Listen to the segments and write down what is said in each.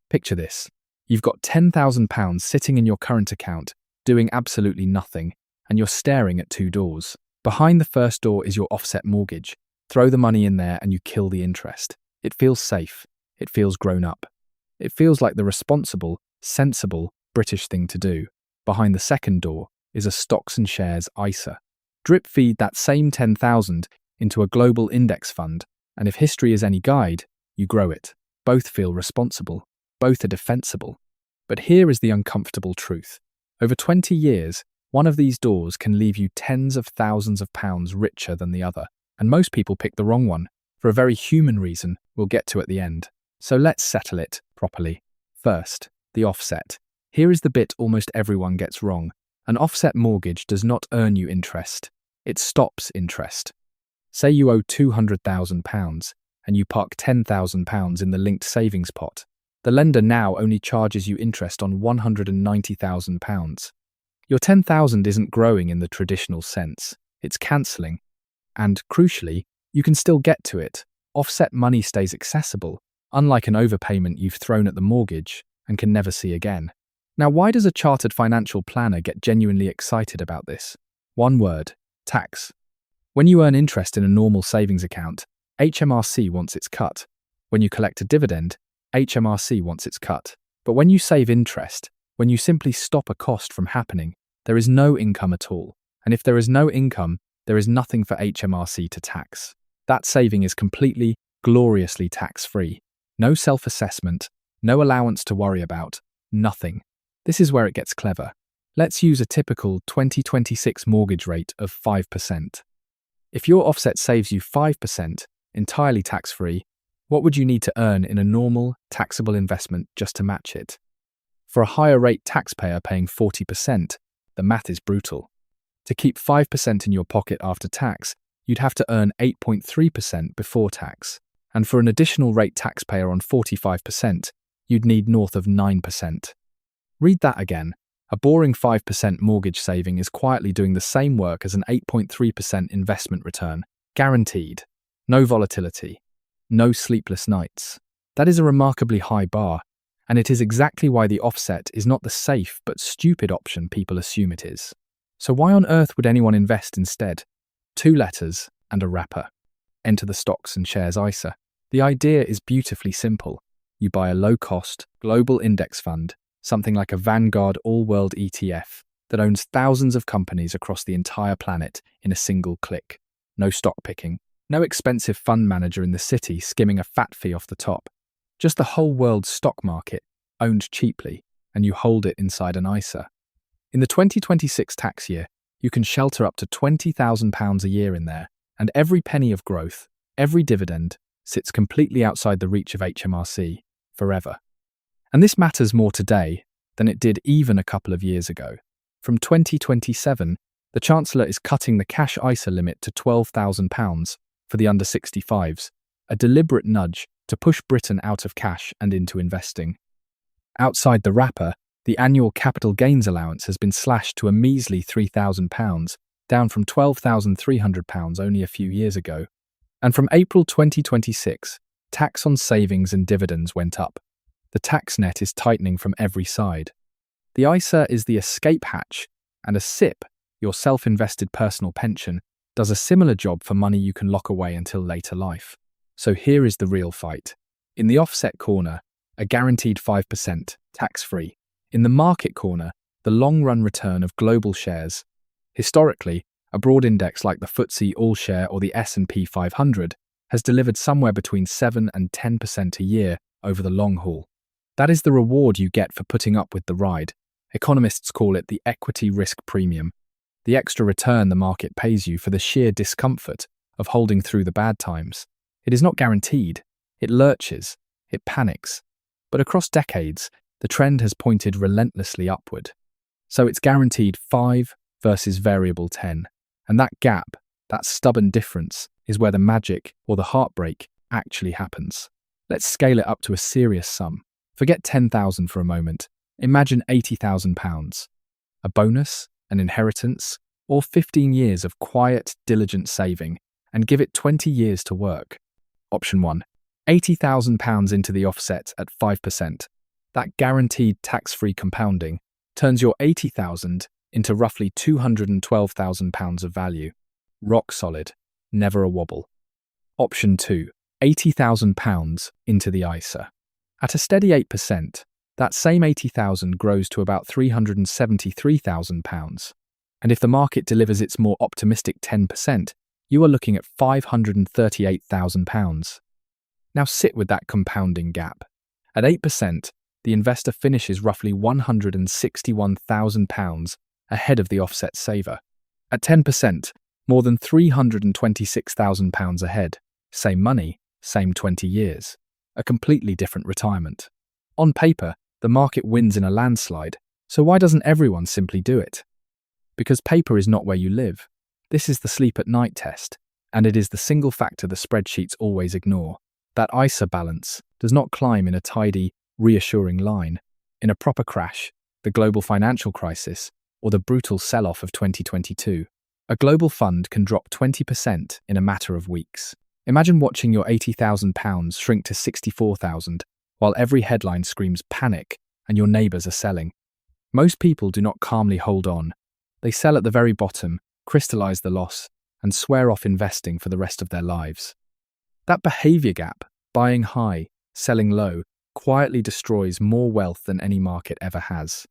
Picture this. You've got £10,000 sitting in your current account, doing absolutely nothing, and you're staring at two doors. Behind the first door is your offset mortgage. Throw the money in there and you kill the interest. It feels safe. It feels grown up. It feels like the responsible, sensible British thing to do. Behind the second door is a stocks and shares ISA. Drip feed that same 10,000 into a global index fund, and if history is any guide, you grow it. Both feel responsible. Both are defensible. But here is the uncomfortable truth. Over 20 years, one of these doors can leave you tens of thousands of pounds richer than the other. And most people pick the wrong one, for a very human reason we'll get to at the end. So let's settle it properly. First, the offset. Here is the bit almost everyone gets wrong. An offset mortgage does not earn you interest. It stops interest. Say you owe £200,000 and you park £10,000 in the linked savings pot. The lender now only charges you interest on £190,000. Your £10,000 isn't growing in the traditional sense. It's cancelling. And, crucially, you can still get to it. Offset money stays accessible, unlike an overpayment you've thrown at the mortgage and can never see again. Now, why does a chartered financial planner get genuinely excited about this? One word: tax. When you earn interest in a normal savings account, HMRC wants its cut. When you collect a dividend, HMRC wants its cut. But when you save interest, when you simply stop a cost from happening, there is no income at all. And if there is no income, there is nothing for HMRC to tax. That saving is completely, gloriously tax-free. No self-assessment, no allowance to worry about, nothing. This is where it gets clever. Let's use a typical 2026 mortgage rate of 5%. If your offset saves you 5%, entirely tax-free, what would you need to earn in a normal, taxable investment just to match it? For a higher rate taxpayer paying 40%, the math is brutal. To keep 5% in your pocket after tax, you'd have to earn 8.3% before tax. And for an additional rate taxpayer on 45%, you'd need north of 9%. Read that again. A boring 5% mortgage saving is quietly doing the same work as an 8.3% investment return, guaranteed. No volatility. No sleepless nights. That is a remarkably high bar, and it is exactly why the offset is not the safe but stupid option people assume it is. So why on earth would anyone invest instead? 2 letters and a wrapper. Enter the stocks and shares ISA. The idea is beautifully simple. You buy a low-cost, global index fund, something like a Vanguard all-world ETF, that owns thousands of companies across the entire planet in a single click. No stock picking. No expensive fund manager in the city skimming a fat fee off the top. Just the whole world's stock market, owned cheaply, and you hold it inside an ISA. In the 2026 tax year, you can shelter up to £20,000 a year in there, and every penny of growth, every dividend, sits completely outside the reach of HMRC, forever. And this matters more today than it did even a couple of years ago. From 2027, the Chancellor is cutting the cash ISA limit to £12,000 for the under 65s, a deliberate nudge to push Britain out of cash and into investing. Outside the wrapper, the annual capital gains allowance has been slashed to a measly £3,000, down from £12,300 only a few years ago. And from April 2026, tax on savings and dividends went up. The tax net is tightening from every side. The ISA is the escape hatch, and a SIP, your self-invested personal pension, does a similar job for money you can lock away until later life. So here is the real fight. In the offset corner, a guaranteed 5%, tax-free. In the market corner, the long-run return of global shares. Historically, a broad index like the FTSE All-Share or the S&P 500 has delivered somewhere between 7 and 10% a year over the long haul. That is the reward you get for putting up with the ride. Economists call it the equity risk premium. The extra return the market pays you for the sheer discomfort of holding through the bad times. It is not guaranteed. It lurches. It panics. But across decades, the trend has pointed relentlessly upward. So it's guaranteed 5 versus variable 10. And that gap, that stubborn difference, is where the magic or the heartbreak actually happens. Let's scale it up to a serious sum. Forget 10,000 for a moment. Imagine £80,000. A bonus, an inheritance, or 15 years of quiet, diligent saving, and give it 20 years to work. Option 1. £80,000 into the offset at 5%. That guaranteed tax-free compounding turns your 80,000 into roughly £212,000 of value. Rock solid, never a wobble. Option 2, £80,000 into the ISA. At a steady 8%, that same 80,000 grows to about £373,000. And if the market delivers its more optimistic 10%, you are looking at £538,000. Now sit with that compounding gap. At 8%, the investor finishes roughly £161,000 ahead of the offset saver. At 10%, more than £326,000 ahead. Same money, same 20 years. A completely different retirement. On paper, the market wins in a landslide, so why doesn't everyone simply do it? Because paper is not where you live. This is the sleep at night test, and it is the single factor the spreadsheets always ignore. That ISA balance does not climb in a tidy, reassuring line. In a proper crash, the global financial crisis, or the brutal sell-off of 2022, a global fund can drop 20% in a matter of weeks. Imagine watching your £80,000 shrink to £64,000 while every headline screams panic and your neighbours are selling. Most people do not calmly hold on. They sell at the very bottom, crystallise the loss, and swear off investing for the rest of their lives. That behaviour gap, buying high, selling low, quietly destroys more wealth than any market ever has.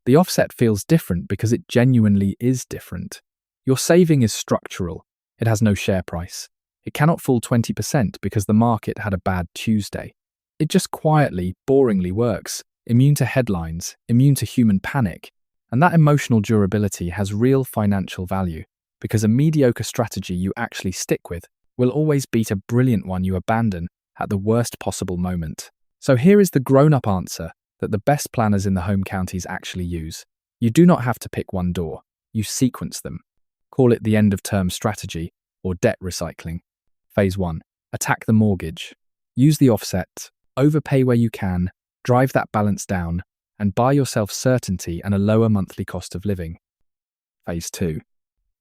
The offset feels different because it genuinely is different. Your saving is structural. It has no share price. It cannot fall 20% because the market had a bad Tuesday. It just quietly, boringly works, immune to headlines, immune to human panic. And that emotional durability has real financial value because a mediocre strategy you actually stick with will always beat a brilliant one you abandon at the worst possible moment. So here is the grown-up answer that the best planners in the home counties actually use. You do not have to pick one door. You sequence them. Call it the end-of-term strategy or debt recycling. Phase 1. Attack the mortgage. Use the offset, overpay where you can, drive that balance down, and buy yourself certainty and a lower monthly cost of living. Phase 2.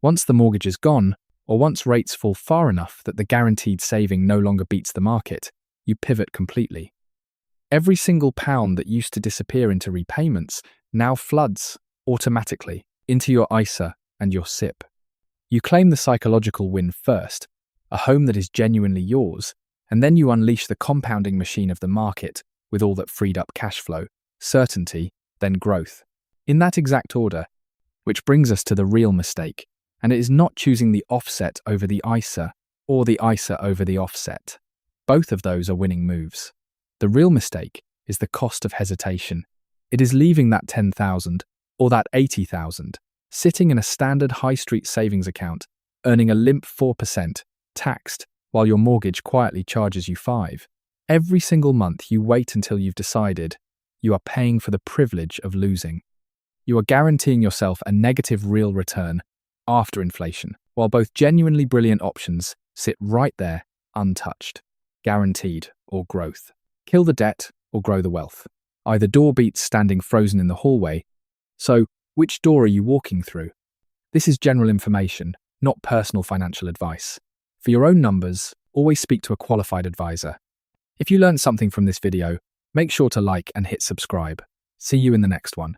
Once the mortgage is gone, or once rates fall far enough that the guaranteed saving no longer beats the market, you pivot completely. Every single pound that used to disappear into repayments now floods automatically into your ISA and your SIP. You claim the psychological win first, a home that is genuinely yours, and then you unleash the compounding machine of the market with all that freed up cash flow, certainty, then growth. In that exact order, which brings us to the real mistake, and it is not choosing the offset over the ISA or the ISA over the offset. Both of those are winning moves. The real mistake is the cost of hesitation. It is leaving that 10,000 or that 80,000 sitting in a standard high street savings account, earning a limp 4%, taxed, while your mortgage quietly charges you 5%. Every single month you wait until you've decided, you are paying for the privilege of losing. You are guaranteeing yourself a negative real return after inflation, while both genuinely brilliant options sit right there, untouched. Guaranteed or growth. Kill the debt or grow the wealth. Either door beats standing frozen in the hallway. So, which door are you walking through? This is general information, not personal financial advice. For your own numbers, always speak to a qualified advisor. If you learned something from this video, make sure to like and hit subscribe. See you in the next one.